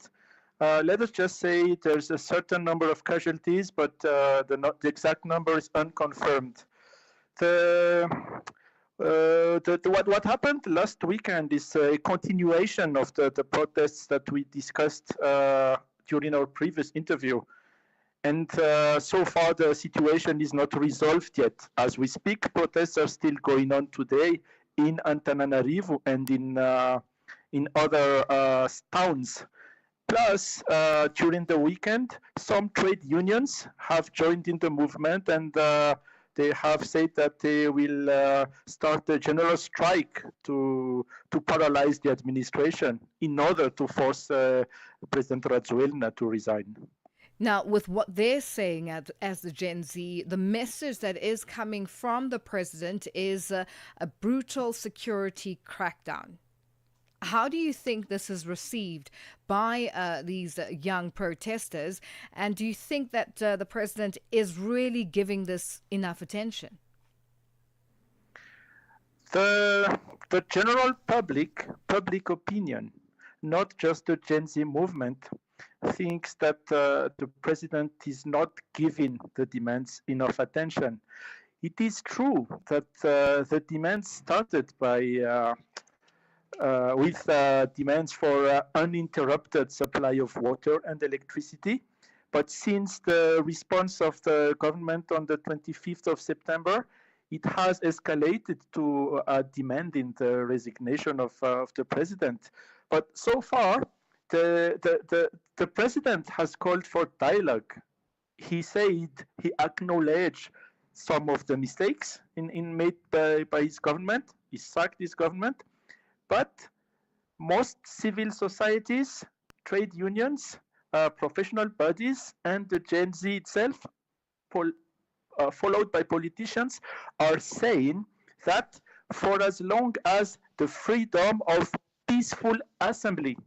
Let us just say there's a certain number of casualties, but the exact number is unconfirmed. What happened last weekend is a continuation of the protests that we discussed during our previous interview. And so far, the situation is not resolved yet. As we speak, protests are still going on today in Antananarivo and in other towns. Plus, during the weekend, some trade unions have joined in the movement, and they have said that they will start a general strike to paralyze the administration in order to force President Rajoelina to resign. Now, with what they're saying as the Gen Z, the message that is coming from the president is a brutal security crackdown. How do you think this is received by these young protesters? And do you think that the president is really giving this enough attention? The general public opinion, not just the Gen Z movement, thinks that the president is not giving the demands enough attention. It is true that the demands started by with demands for uninterrupted supply of water and electricity. But since the response of the government on the 25th of September, it has escalated to demanding the resignation of the president. But so far, the president has called for dialogue. He said he acknowledged some of the mistakes made by his government. He sacked his government. But most civil societies, trade unions, professional bodies, and the Gen Z itself, followed by politicians, are saying that for as long as the freedom of peaceful assembly,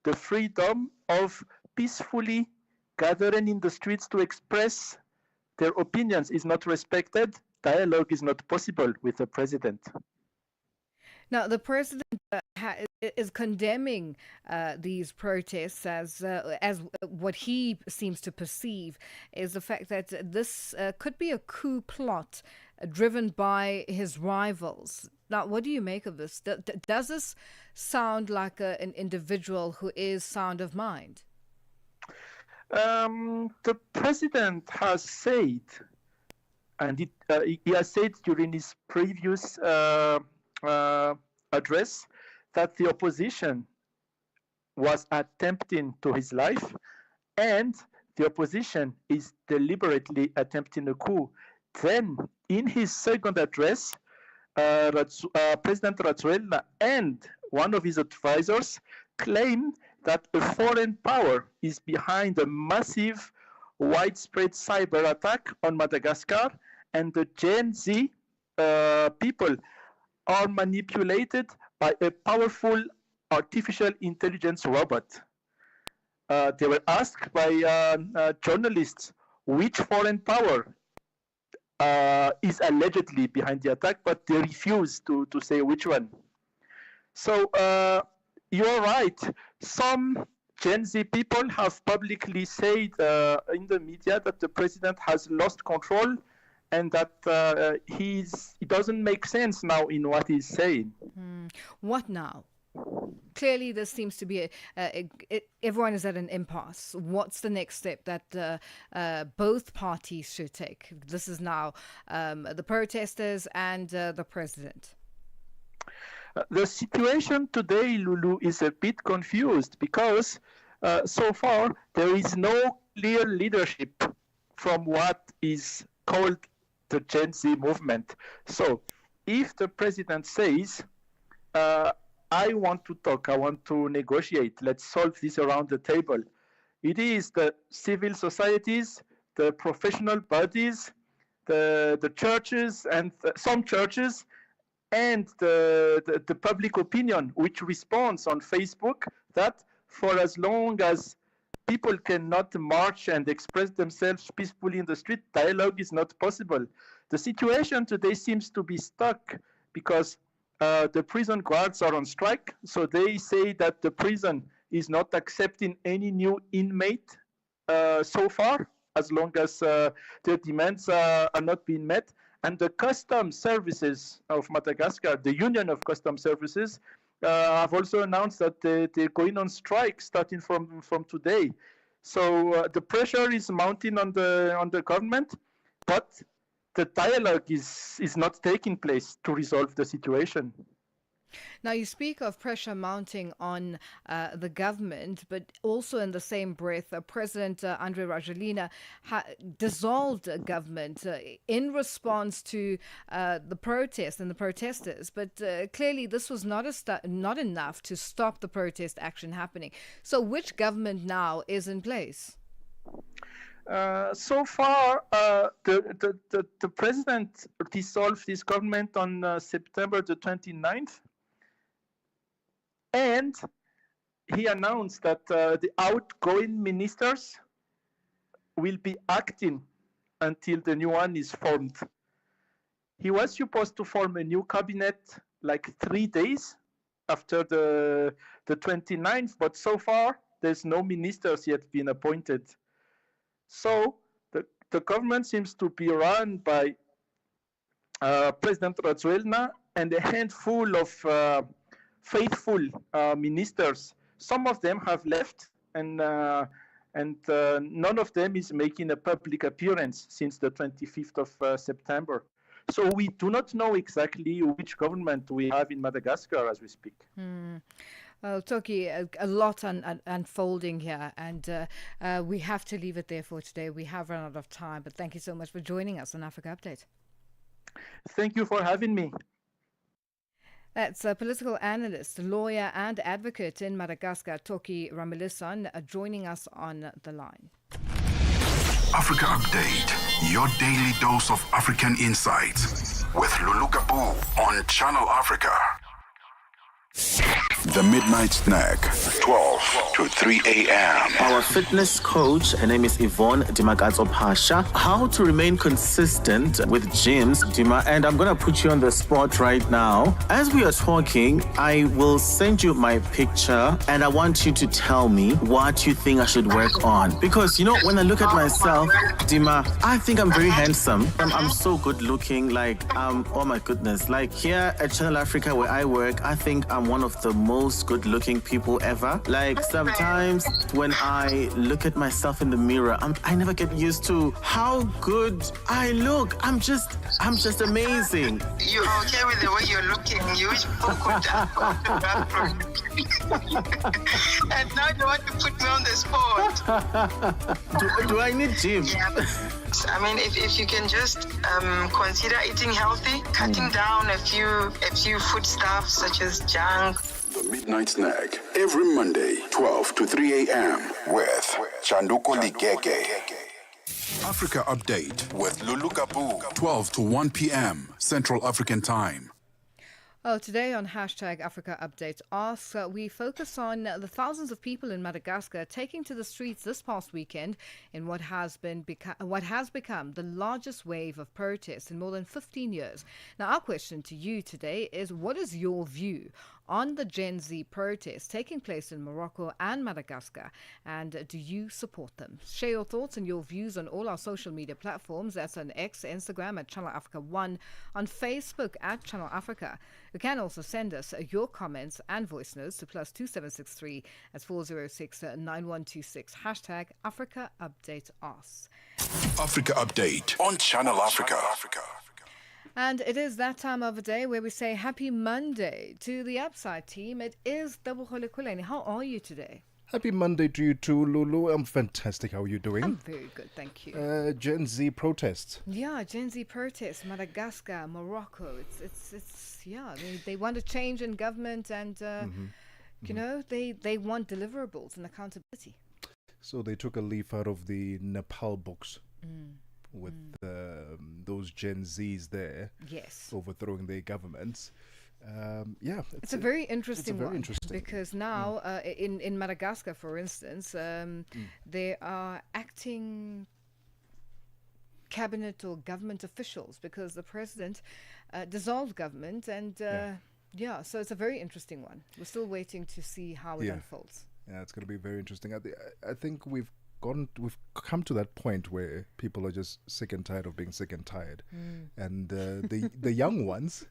the freedom of peacefully gathering in the streets to express their opinions is not respected, dialogue is not possible with the president. Now, the president is condemning these protests as what he seems to perceive is the fact that this could be a coup plot driven by his rivals. Now, what do you make of this? Does this sound like an individual who is sound of mind? The president has said, and he has said during his previous address, that the opposition was attempting to his life, and the opposition is deliberately attempting a coup. Then, in his second address, President Rajoelina and one of his advisors claimed that a foreign power is behind a massive, widespread cyber attack on Madagascar, and the Gen Z people are manipulated by a powerful artificial intelligence robot. They were asked by journalists which foreign power is allegedly behind the attack, but they refused to say which one. So you're right. Some Gen Z people have publicly said in the media that the president has lost control and that it doesn't make sense now in what he's saying. What now? Clearly, there seems to be everyone is at an impasse. What's the next step that both parties should take? This is now the protesters and the president. The situation today, Lulu, is a bit confused because so far there is no clear leadership from what is called the Gen Z movement. So if the president says, I want to talk, I want to negotiate, let's solve this around the table, it is the civil societies, the professional bodies, the churches, and some churches, and the public opinion, which responds on Facebook that for as long as people cannot march and express themselves peacefully in the street, dialogue is not possible. The situation today seems to be stuck because the prison guards are on strike, so they say that the prison is not accepting any new inmate so far, as long as their demands are not being met. And the customs services of Madagascar, the Union of Customs Services, have also announced that they're going on strike starting from today. So the pressure is mounting on the government, but the dialogue is not taking place to resolve the situation. Now, you speak of pressure mounting on the government, but also in the same breath, President Andry Rajoelina dissolved a government in response to the protests and the protesters. But clearly, this was not enough to stop the protest action happening. So which government now is in place? So far, the president dissolved his government on September the 29th. And he announced that the outgoing ministers will be acting until the new one is formed. He was supposed to form a new cabinet like 3 days after the 29th, but so far there's no ministers yet been appointed. So the government seems to be run by President Rajoelina and a handful of faithful ministers. Some of them have left, and none of them is making a public appearance since the 25th of September. So we do not know exactly which government we have in Madagascar as we speak. Well, Toki, a lot unfolding here, and we have to leave it there for today. We have run out of time, but thank you so much for joining us on Africa Update. Thank you for having me. That's a political analyst, lawyer, and advocate in Madagascar, Toki Ramilisan, joining us on the line. Africa Update, your daily dose of African insights with Lulu Gaboo on Channel Africa. The Midnight Snack, 12 to 3 a.m. Our fitness coach, her name is Yvonne Dimagazo Pasha. How to remain consistent with gyms, Dima, and I'm going to put you on the spot right now. As we are talking, I will send you my picture and I want you to tell me what you think I should work on. Because, you know, when I look at myself, Dima, I think I'm very handsome. I'm so good looking, like, oh my goodness. Like here at Channel Africa where I work, I think I'm one of the most good-looking people ever. Like sometimes when I look at myself in the mirror, I never get used to how good I look. I'm just amazing. You're okay with the way you're looking. You wish people could and now you want to put me on the spot. Do I need gym? Yeah. I mean, if you can just consider eating healthy, cutting down a few foodstuffs such as junk. The Midnight Snack, every Monday, 12 to 3 a.m. with Chanduko Ligege. Africa Update with Lulu Gaboo, 12 to 1 p.m. Central African Time. Oh, today on hashtag Africa Update Ask, we focus on the thousands of people in Madagascar taking to the streets this past weekend in what has become the largest wave of protests in more than 15 years. Now, our question to you today is, what is your view on the Gen Z protests taking place in Morocco and Madagascar, and do you support them? Share your thoughts and your views on all our social media platforms. That's on X, Instagram at Channel Africa 1, on Facebook at Channel Africa. You can also send us your comments and voice notes to +2763 at 406 9126. Hashtag Africa Update Us. Africa Update on Channel Africa. And it is that time of the day where we say happy Monday to the Upside team. It is Tabukhole Kuleni. How are you today? Happy Monday to you too, Lulu. I'm fantastic. How are you doing? I'm very good, thank you. Gen Z protests. Yeah, Gen Z protests, Madagascar, Morocco. It's they want a change in government, and you know, they want deliverables and accountability. So they took a leaf out of the Nepal books. With those Gen Zs there, yes, overthrowing their governments. It's a very interesting one because now in Madagascar, for instance, there are acting cabinet or government officials because the president dissolved government, and so it's a very interesting one. We're still waiting to see how it unfolds. Yeah, it's going to be very interesting. I think we've come to that point where people are just sick and tired of being sick and tired, and the young ones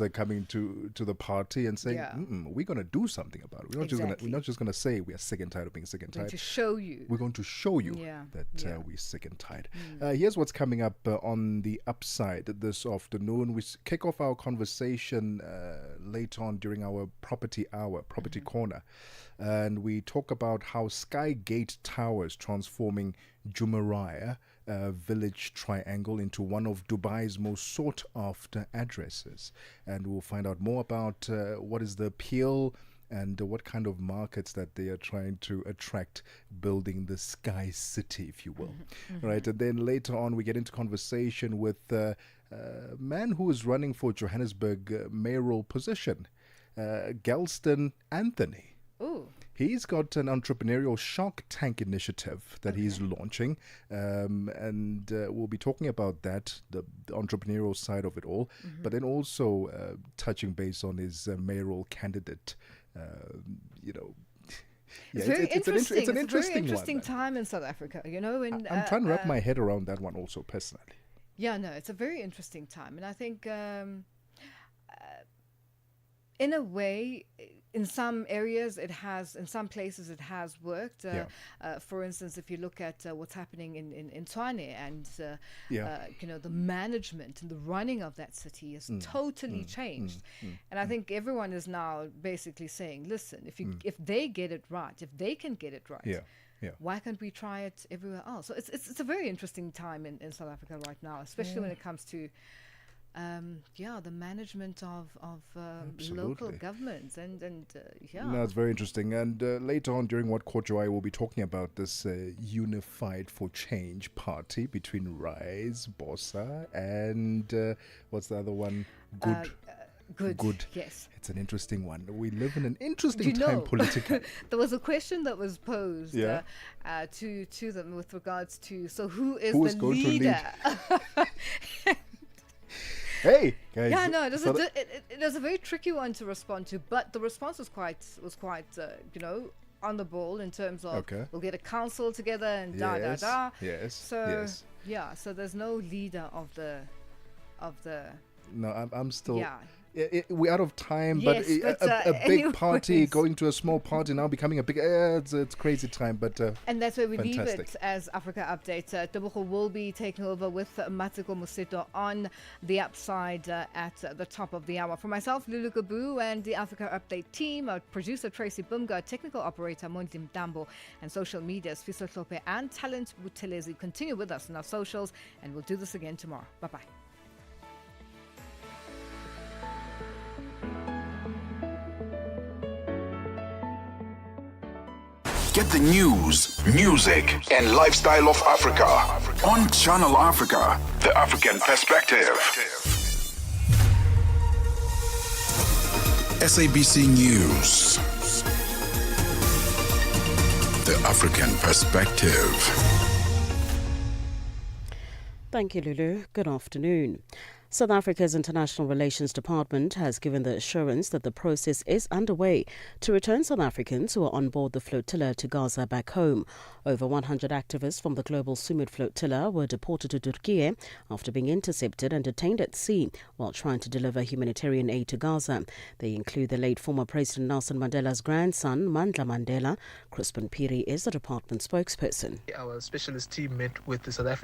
are coming to the party and saying, we're going to do something about it. We're not just going to say we are sick and tired of being sick and tired. We're going to show you that we're sick and tired. Here's what's coming up on the upside this afternoon. We kick off our conversation later on during our property corner. And we talk about how Skygate Towers transforming Jumeirah village triangle into one of Dubai's most sought after addresses. And we'll find out more about what is the appeal and what kind of markets that they are trying to attract, building the Sky City, if you will. Right, and then later on we get into conversation with a man who is running for Johannesburg mayoral position. Galston Anthony. Ooh. He's got an entrepreneurial Shark Tank initiative that he's launching, and we'll be talking about that, the entrepreneurial side of it all, but then also touching base on his mayoral candidate. It's very interesting. It's an a interesting very interesting one. time in South Africa, you know. And I'm trying to wrap my head around that one also personally. Yeah, no, it's a very interesting time, and I think, in a way, in some areas it has, in some places it has worked. For instance, if you look at what's happening in Tshwane and you know, the management and the running of that city has totally changed. And I think everyone is now basically saying, listen, if they get it right, if they can get it right, why can't we try it everywhere else? So it's a very interesting time in South Africa right now, especially when it comes to the management of local governments and No, it's very interesting. And later on during What Caught Your Eye, we'll be talking about this Unified for Change party between Rise, Bossa, and what's the other one? Good. Yes. It's an interesting one. We live in an interesting time politically. There was a question that was posed to them with regards to, so who is the leader? Hey guys! Yeah, no, it was a very tricky one to respond to, but the response was quite you know, on the ball in terms of we'll get a council together and da. Yes. So so there's no leader of the. No, I'm still. Yeah. We're out of time, yes, but a big party going to a small party now becoming a big. It's crazy time, but and that's where we leave fantastic. it as Africa Update. Tebogo will be taking over with Matiko Museto on the upside at the top of the hour. For myself, Lulu Gaboo, and the Africa Update team, our producer Tracy Bumga, technical operator Mondi Mtambo, and social media Sfiso Hlope and Talent Butelezi. Continue with us on our socials, and we'll do this again tomorrow. Bye bye. Get the news, music, and lifestyle of Africa on Channel Africa, the African perspective. SABC News, the African perspective. Thank you, Lulu. Good afternoon. South Africa's International Relations Department has given the assurance that the process is underway to return South Africans who are on board the flotilla to Gaza back home. Over 100 activists from the global Sumud flotilla were deported to Turkey after being intercepted and detained at sea while trying to deliver humanitarian aid to Gaza. They include the late former President Nelson Mandela's grandson, Mandla Mandela. Crispin Piri is the department spokesperson. Our specialist team met with the South African